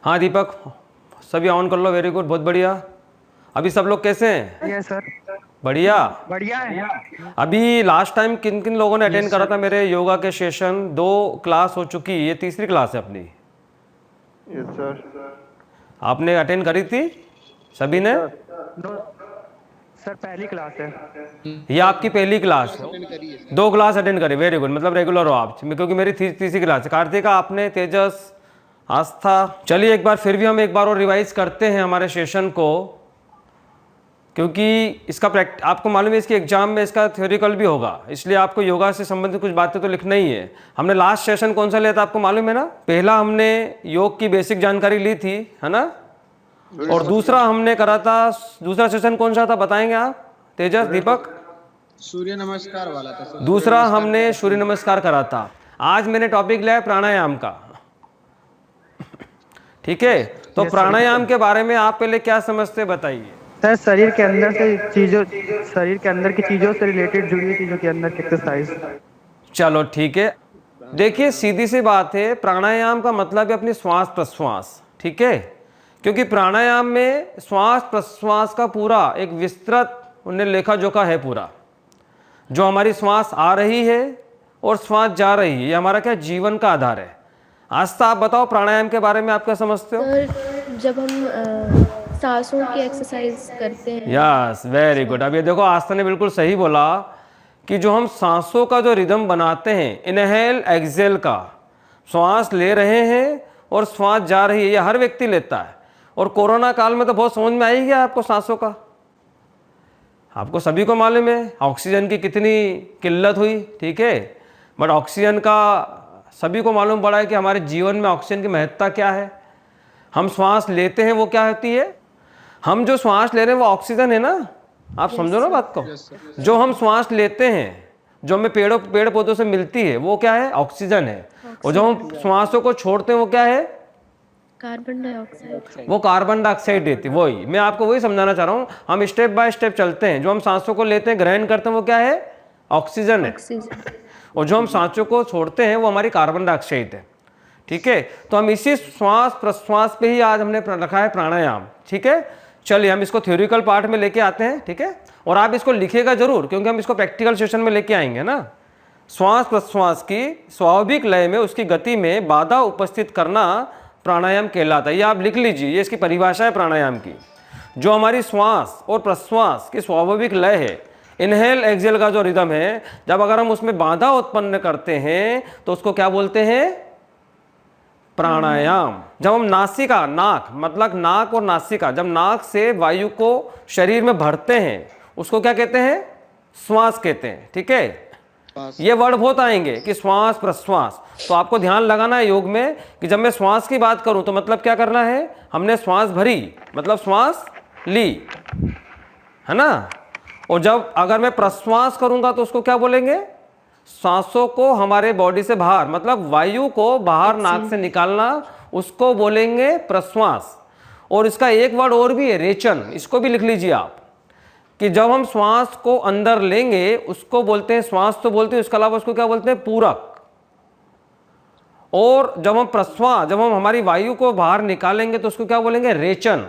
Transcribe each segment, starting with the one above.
हाँ दीपक, सभी ऑन कर लो। वेरी गुड, बहुत बढ़िया। अभी सब लोग कैसे हैं? Yes sir. बढ़िया। बढ़िया है। अभी लास्ट टाइम किन किन लोगों ने यस अटेंड करा सर। था मेरे योगा के सेशन? 2 क्लास हो चुकी, ये तीसरी क्लास है अपनी। Yes sir. आपने अटेंड करी थी सभी ने? नो सर, पहली क्लास है। ये आपकी पहली क्लास है? अटेंड करिए सर। 2 क्लास अटेंड करी, वेरी गुड, मतलब रेगुलर हो आप। क्योंकि मेरी तीसरी क्लास है। कार्तिका आपने, तेजस, आस्था। चलिए एक बार फिर भी हम एक बार और रिवाइज करते हैं हमारे सेशन को, क्योंकि इसका आपको मालूम है इसके एग्जाम में इसका थ्योरिकल भी होगा, इसलिए आपको योगा से संबंधित कुछ बातें तो लिखना ही है। हमने लास्ट सेशन कौन सा लिया था आपको मालूम है ना? पहला हमने योग की बेसिक जानकारी ली थी, है ना? और दूसरा हमने करा था, दूसरा सेशन कौन सा था बताएंगे आप? तेजस, दीपक? सूर्य नमस्कार वाला था सर। दूसरा हमने सूर्य नमस्कार करा था। आज मैंने टॉपिक लिया है प्राणायाम का। ठीक है, तो प्राणायाम के बारे में आप पहले क्या समझते बताइए। सर, शरीर के अंदर की चीजों से रिलेटेड जुड़ी हुई चीजों के अंदर की एक्सरसाइज। चलो ठीक है, देखिए सीधी सी बात है, प्राणायाम का मतलब है अपनी श्वास प्रश्वास। ठीक है, क्योंकि प्राणायाम में श्वास प्रश्वास का पूरा एक विस्तृत उन्हें लेखा जोखा है पूरा। जो हमारी श्वास आ रही है और श्वास जा रही है, ये हमारा क्या जीवन का आधार है। आस्था आप बताओ प्राणायाम के बारे में आप क्या समझते हो? सर, जब हम सांसों की एक्सरसाइज करते हैं। Yes, very good. अब ये देखो, आस्था ने बिल्कुल सही बोला कि जो हम सांसों का जो रिदम बनाते हैं, इनहेल एक्सेल का, श्वास ले रहे हैं और श्वास जा रही है, ये हर व्यक्ति लेता है। और कोरोना काल में तो बहुत समझ में आई गया आपको सांसों का। आपको सभी को मालूम है ऑक्सीजन की कितनी किल्लत हुई, ठीक है, बट ऑक्सीजन का सभी को मालूम पड़ा है कि हमारे जीवन में ऑक्सीजन की महत्ता क्या है। हम श्वास लेते हैं वो क्या होती है? हम जो श्वास ले रहे हैं वो ऑक्सीजन है ना, आप समझो ना बात को। जो हम श्वास लेते हैं, जो हमें पेड़ पौधों से मिलती है, वो क्या है? ऑक्सीजन है। और जो हम श्वासों को छोड़ते हैं वो क्या है? Carbon dioxide. वो कार्बन डाइऑक्साइड देती है। वही मैं आपको वही समझाना चाह रहा हूँ। हम स्टेप बाय स्टेप चलते हैं। जो हम सांसों को लेते हैं, ग्रहण करते हैं, वो क्या है? ऑक्सीजन है। और जो हम सांसों को छोड़ते हैं वो हमारी कार्बन डाइऑक्साइड है। ठीक है, तो हम इसी श्वास प्रश्वास पे ही आज हमने रखा है प्राणायाम। ठीक है, चलिए हम इसको थ्योरिकल पार्ट में लेके आते हैं। ठीक है, और आप इसको लिखिएगा जरूर, क्योंकि हम इसको प्रैक्टिकल सेशन में लेके आएंगे ना। श्वास प्रश्वास की स्वाभाविक लय में उसकी गति में बाधा उपस्थित करना प्राणायाम कहलाता है। ये आप लिख लीजिए, ये इसकी परिभाषा है प्राणायाम की। जो हमारी श्वास और प्रश्वास की स्वाभाविक लय है, इनहेल एक्सेल का जो रिदम है, जब अगर हम उसमें बाधा उत्पन्न करते हैं तो उसको क्या बोलते हैं? प्राणायाम। जब हम नासिका, नाक मतलब नाक और नासिका, जब नाक से वायु को शरीर में भरते हैं उसको क्या कहते हैं? श्वास कहते हैं। ठीक है, ये वर्ड बहुत आएंगे कि श्वास प्रश्वास। तो आपको ध्यान लगाना है योग में कि जब मैं श्वास की बात करूं तो मतलब क्या करना है? हमने श्वास भरी मतलब श्वास ली, है ना। और जब अगर मैं प्रश्वास करूंगा तो उसको क्या बोलेंगे? सांसों को हमारे बॉडी से बाहर, मतलब वायु को बाहर नाक से निकालना, उसको बोलेंगे प्रश्वास। और इसका एक वर्ड और भी है, रेचन। इसको भी लिख लीजिए आप कि जब हम श्वास को अंदर लेंगे उसको बोलते हैं, श्वास तो बोलते हैं, उसके अलावा उसको क्या बोलते हैं? पूरक। और जब हम प्रश्वास, जब हम हमारी वायु को बाहर निकालेंगे तो उसको क्या बोलेंगे? रेचन।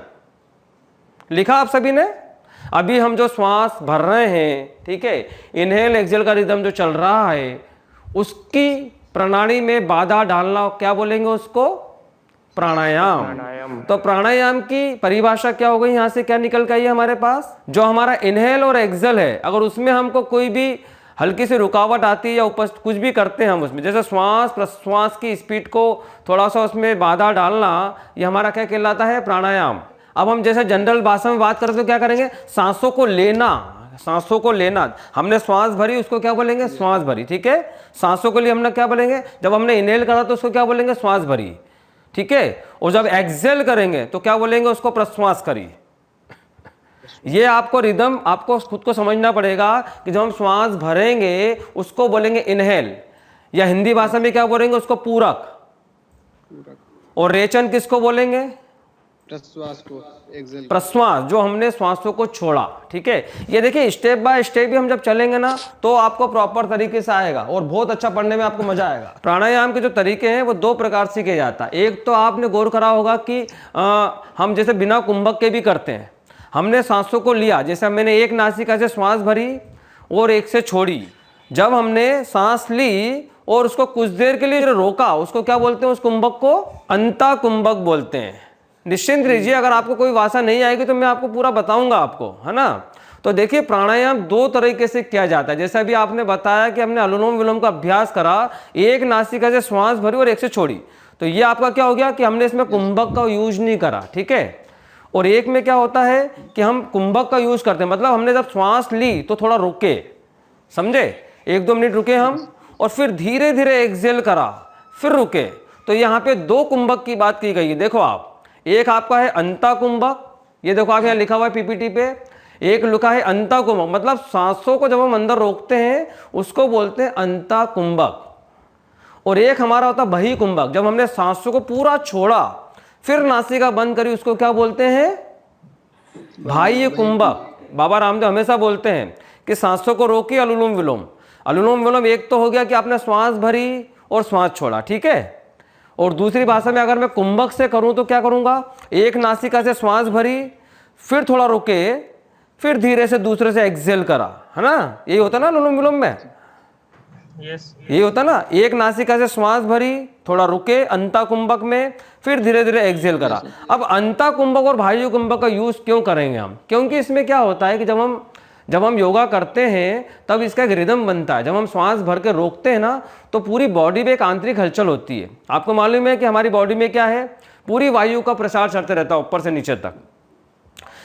लिखा आप सभी ने? अभी हम जो श्वास भर रहे हैं, ठीक है, इनहेल एक्सेल का रिदम जो चल रहा है, उसकी प्रणाली में बाधा डालना क्या बोलेंगे? उसको प्राणायाम। तो प्राणायाम की परिभाषा क्या हो गई? यहां से क्या निकल के आई है हमारे पास? जो हमारा इनहेल और एक्सेल है, अगर उसमें हमको कोई भी हल्की सी रुकावट आती है या कुछ भी करते हैं हम उसमें, जैसे श्वास प्रश्वास की स्पीड को थोड़ा सा उसमें बाधा डालना, ये हमारा क्या कहलाता है? प्राणायाम। अब हम जैसे जनरल भाषा में बात करते तो क्या करेंगे? सांसों को लेना, सांसों को लेना। हमने श्वास भरी, उसको क्या बोलेंगे? श्वास भरी। ठीक है, सांसों के लिए हमने क्या बोलेंगे? जब हमने इनहेल करा तो उसको क्या बोलेंगे? श्वास भरी। ठीक है, और जब एक्सेल करेंगे तो क्या बोलेंगे? उसको प्रश्वास करी। ये आपको रिदम आपको खुद को समझना पड़ेगा कि जब हम श्वास भरेंगे उसको बोलेंगे इनहेल, या हिंदी भाषा में क्या बोलेंगे? उसको पूरक। और रेचन किसको बोलेंगे? प्रश्वास को एक्सेल प्रश्वास, जो हमने श्वासों को छोड़ा, ठीक है। ये देखिए स्टेप बाय स्टेप भी हम जब चलेंगे ना तो आपको प्रॉपर तरीके से आएगा और बहुत अच्छा पढ़ने में आपको मजा आएगा। प्राणायाम के जो तरीके हैं वो दो प्रकार से किया जाता है। एक तो आपने गौर करा होगा कि हम जैसे बिना कुंभक के भी करते हैं। हमने सांसों को लिया, जैसे मैंने एक नासिका से श्वास भरी और एक से छोड़ी। जब हमने सांस ली और उसको कुछ देर के लिए रोका, उसको क्या बोलते हैं? उस कुंभक को अंता कुंभक बोलते हैं। निश्चिंत रहिए, अगर आपको कोई भाषा नहीं आएगी तो मैं आपको पूरा बताऊंगा आपको, है ना। तो देखिए प्राणायाम दो तरीके से किया जाता है। जैसे अभी आपने बताया कि हमने अनुलोम विलोम का अभ्यास करा, एक नासिका से श्वास भरी और एक से छोड़ी, तो ये आपका क्या हो गया कि हमने इसमें कुंभक का यूज नहीं करा, ठीक है। और एक में क्या होता है कि हम कुंभक का यूज करते हैं, मतलब हमने जब श्वास ली तो थोड़ा रुके, समझे, 1-2 मिनट रुके हम और फिर धीरे धीरे एक्सेल करा, फिर रुके। तो यहाँ पे दो कुंभक की बात की गई है। देखो आप, एक आपका है अंता कुंभक, ये देखो आप यहाँ लिखा हुआ है पीपीटी पे, एक लिखा है अंता कुंभक, मतलब सांसों को जब हम अंदर रोकते हैं उसको बोलते हैं अंता कुंभक। और एक हमारा होता है बही कुंभक, जब हमने सांसों को पूरा छोड़ा फिर नासिका बंद करी, उसको क्या बोलते हैं? बाह्य कुंभक। बाबा रामदेव हमेशा बोलते हैं कि सांसों को रोकी अनुलोम विलोम। अनुलोम विलोम एक तो हो गया कि आपने श्वास भरी और श्वास छोड़ा, ठीक है। और दूसरी भाषा में अगर मैं कुंभक से करूं तो क्या करूंगा? एक नासिका से श्वास भरी, फिर थोड़ा रुके, फिर धीरे से दूसरे से एक्सेल करा, है ना। यही होता ना अनुलोम विलोम में, यही होता ना। एक नासिका से श्वास भरी, थोड़ा रुके अंता कुंभक में, फिर धीरे धीरे एक्सेल करा। अब अंता कुंभक और बाह्य कुंभक का यूज क्यों करेंगे हम? क्योंकि इसमें क्या होता है कि जब हम योगा करते हैं तब इसका एक रिदम बनता है। जब हम श्वास भर के रोकते हैं ना तो पूरी बॉडी में एक आंतरिक हलचल होती है। आपको मालूम है कि हमारी बॉडी में क्या है? पूरी वायु का प्रसार चलते रहता है ऊपर से नीचे तक।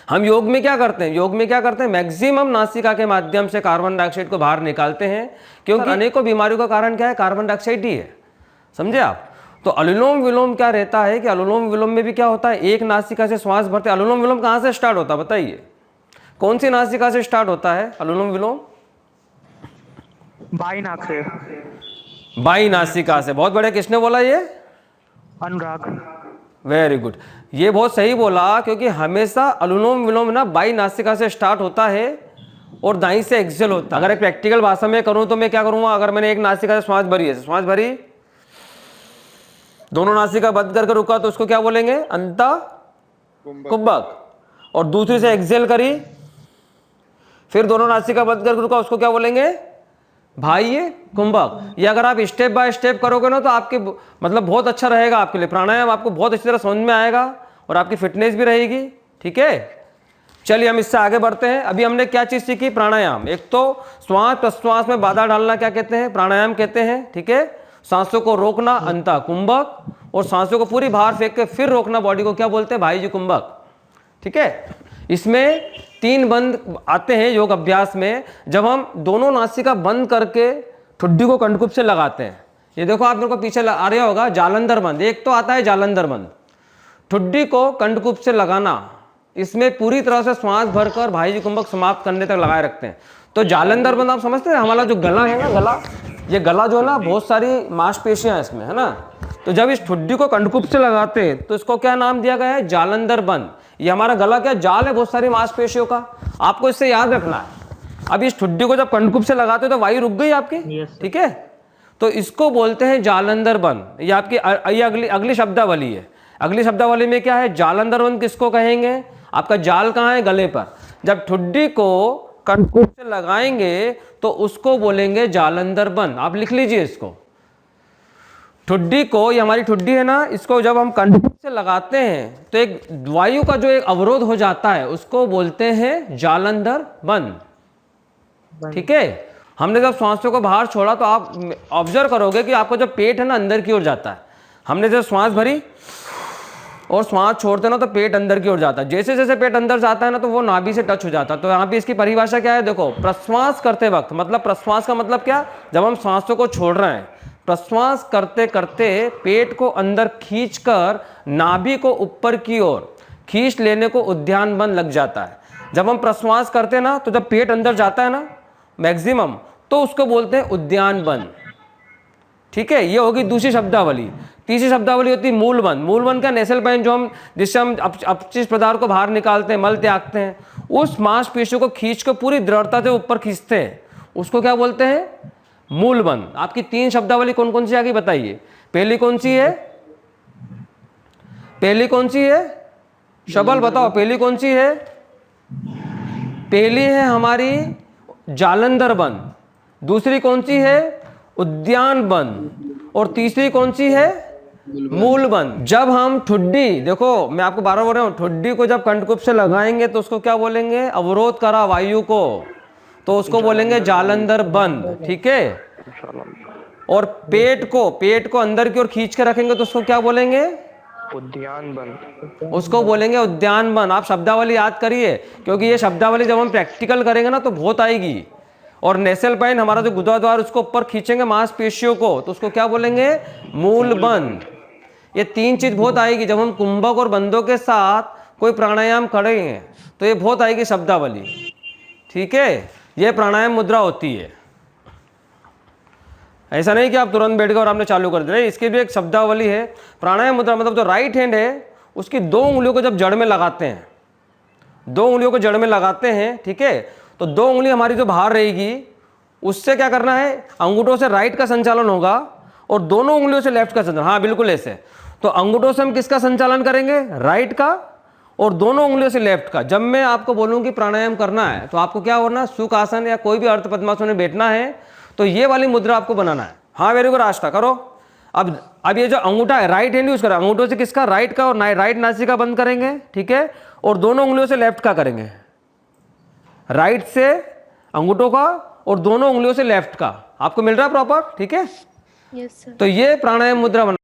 हम योग में क्या करते हैं? मैक्सिमम नासिका के माध्यम से कार्बन डाइऑक्साइड को बाहर निकालते हैं, क्योंकि अनेकों बीमारियों का कारण क्या है? कार्बन डाइऑक्साइड ही है, समझे आप। तो अनुलोम विलोम क्या रहता है कि अनुलोम विलोम में भी क्या होता है? एक नासिका से श्वास भरते। अनुलोम विलोम कहाँ से स्टार्ट होता है बताइए? कौन सी नासिका से स्टार्ट होता है अनुलोम विलोम? बाई नाक से। बाई नासिका से। बहुत बढ़िया, किसने बोला ये? अनुराग। वेरी गुड, ये बहुत सही बोला, क्योंकि हमेशा अनुलोम विलोम ना बाई नासिका से स्टार्ट होता है और दाई से एक्सेल होता है। अगर एक प्रैक्टिकल भाषा में करूं तो मैं क्या करूंगा? अगर मैंने एक नासिका से श्वास भरी है, श्वास भरी, दोनों नासिका बंद करके रुका, तो उसको क्या बोलेंगे? अंता कुंभक। और दूसरी से एक्सेल करी, फिर दोनों नासिका बंद करके रुका, उसको क्या बोलेंगे? बाह्य कुंभक। ये अगर आप स्टेप बाय स्टेप करोगे ना तो आपके मतलब बहुत अच्छा रहेगा आपके लिए। प्राणायाम आपको बहुत अच्छी तरह समझ में आएगा और आपकी फिटनेस भी रहेगी, ठीक है। चलिए हम इससे आगे बढ़ते हैं। अभी हमने क्या चीज सीखी? प्राणायाम। एक तो श्वास प्रश्वास में बाधा डालना क्या कहते हैं? प्राणायाम कहते हैं, ठीक है। सांसों को रोकना अंता कुंभक, और सांसों को पूरी बाहर फेंक के फिर रोकना बॉडी को क्या बोलते हैं? बाह्य कुंभक, ठीक है। इसमें 3 बंद आते हैं योग अभ्यास में, जब हम दोनों नासिका बंद करके ठुड्डी को कंठकुप से लगाते हैं। ये देखो आप मेरे को पीछे आ रहा होगा, जालंधर बंद। एक तो आता है जालंधर बंद, ठुड्डी को कंठकुप से लगाना। इसमें पूरी तरह से श्वास भरकर बाह्य कुंभक समाप्त करने तक लगाए रखते हैं। तो जालंधर बंद आप समझते हैं? हमारा जो गला है ना, गला, ये गला जो है ना, बहुत सारी मांसपेशियां इसमें, है ना। तो जब इस ठुड्डी को कंठकुप से लगाते हैं तो इसको क्या नाम दिया गया है? जालंधर बंद। ये हमारा गला क्या जाल है बहुत सारी मांसपेशियों का, आपको इससे याद रखना है। अब इस ठुड्डी को जब कंठकुप से लगाते हो तो वायु रुक गई आपकी, ठीक है। तो इसको बोलते हैं जालंधर बंद। ये आपकी अगली शब्दावली है। अगली शब्दावली में क्या है? जालंधर बंद किसको कहेंगे? आपका जाल कहाँ है? गले पर। जब ठुड्डी को कंठकुप से लगाएंगे तो उसको बोलेंगे जालंधर बंद। आप लिख लीजिए इसको। ठुड्डी को, ये हमारी ठुड्डी है ना, इसको जब हम कंठकुप से लगाते हैं तो एक वायु का जो एक अवरोध हो जाता है उसको बोलते हैं जालंधर बंद, ठीक है। हमने जब श्वासों को बाहर छोड़ा तो आप ऑब्जर्व करोगे कि आपका जो पेट है ना अंदर की ओर जाता है। हमने जब श्वास भरी और श्वास छोड़ते ना तो पेट अंदर की ओर जाता है। जैसे जैसे पेट अंदर जाता है ना तो वो नाभि से टच हो जाता है। तो यहाँ पे इसकी परिभाषा क्या है? देखो, प्रश्वास करते वक्त, मतलब प्रश्वास का मतलब क्या? जब हम सांसों को छोड़ रहे हैं, प्रश्वास करते करते पेट को अंदर खींचकर नाभि को ऊपर की ओर खींच लेने को उद्यान बंद लग जाता है। जब हम प्रश्वास करते हैं ना तो जब पेट अंदर जाता है ना मैक्सिमम, तो उसको बोलते हैं उद्यान बंद, ठीक है, ये होगी दूसरी शब्दावली। तीसरी शब्दावली होती है मूलबंध। मूलबंध का नेसल पाइन जो हम जिससे हम अपचिष्ट पदार्थ को बाहर निकालते हैं, मल त्यागते हैं, उस मांसपेशियों को खींच के पूरी दृढ़ता से ऊपर खींचते हैं, उसको क्या बोलते हैं? मूलबंध। आपकी 3 शब्दावली कौन कौन सी आ गई बताइए? पहली कौन सी है? पहली कौन सी है? शबल बताओ, पहली कौन सी है? पहली है हमारी जालंधर बंध, दूसरी कौन सी है? उद्यान बंध, और तीसरी कौन सी है? मूलबंध। जब हम ठुड्डी, देखो मैं आपको बार बार बोल रहा हूं, ठुड्डी को जब कंठकूप से लगाएंगे तो उसको क्या बोलेंगे? अवरोध करा वायु को, तो उसको बोलेंगे जालंधर बंध। ठीक है, और पेट को अंदर की ओर खींच के रखेंगे तो उसको क्या बोलेंगे? उद्यान बंद। उसको बोलेंगे उद्यान बंध। आप शब्दावली याद करिए, क्योंकि ये शब्दावली जब हम प्रैक्टिकल करेंगे ना तो बहुत आएगी। और नेसल पाइन हमारा जो गुदाद्वार, उसको ऊपर खींचेंगे मांसपेशियों को, तो उसको क्या बोलेंगे? मूलबंध। ये 3 चीज बहुत आएगी जब हम कुंभक और बंधों के साथ कोई प्राणायाम करेंगे, तो ये बहुत आएगी शब्दावली। ठीक है, ये प्राणायाम मुद्रा होती है। ऐसा नहीं कि आप तुरंत बैठ गए और आपने चालू कर दिया, इसकी भी एक शब्दावली है। प्राणायाम मुद्रा मतलब जो राइट हैंड है उसकी 2 उंगलियों को जब जड़ में लगाते हैं, 2 उंगलियों को जड़ में लगाते हैं, ठीक है, तो 2 उंगली हमारी जो बाहर रहेगी, उससे क्या करना है? अंगूठों से राइट का संचालन होगा और दोनों उंगलियों से लेफ्ट का संचालन। हाँ बिल्कुल ऐसे। तो अंगूठों से हम किसका संचालन करेंगे? राइट का, और दोनों उंगलियों से लेफ्ट का। जब मैं आपको बोलूँगी प्राणायाम करना है तो आपको क्या होना? सुख आसन या कोई भी अर्ध पद्मासन में बैठना है, तो ये वाली मुद्रा आपको बनाना है। हाँ वेरी गुड आस्था, करो। अब ये जो अंगूठा है, राइट हैंड यूज करें, अंगूठों से किसका? राइट का, और राइट नासिका बंद करेंगे, ठीक है, और दोनों उंगलियों से लेफ्ट का करेंगे। राइट से अंगूठों का और दोनों उंगलियों से लेफ्ट का। आपको मिल रहा है प्रॉपर? ठीक है, यस सर। तो ये प्राणायाम मुद्रा बना।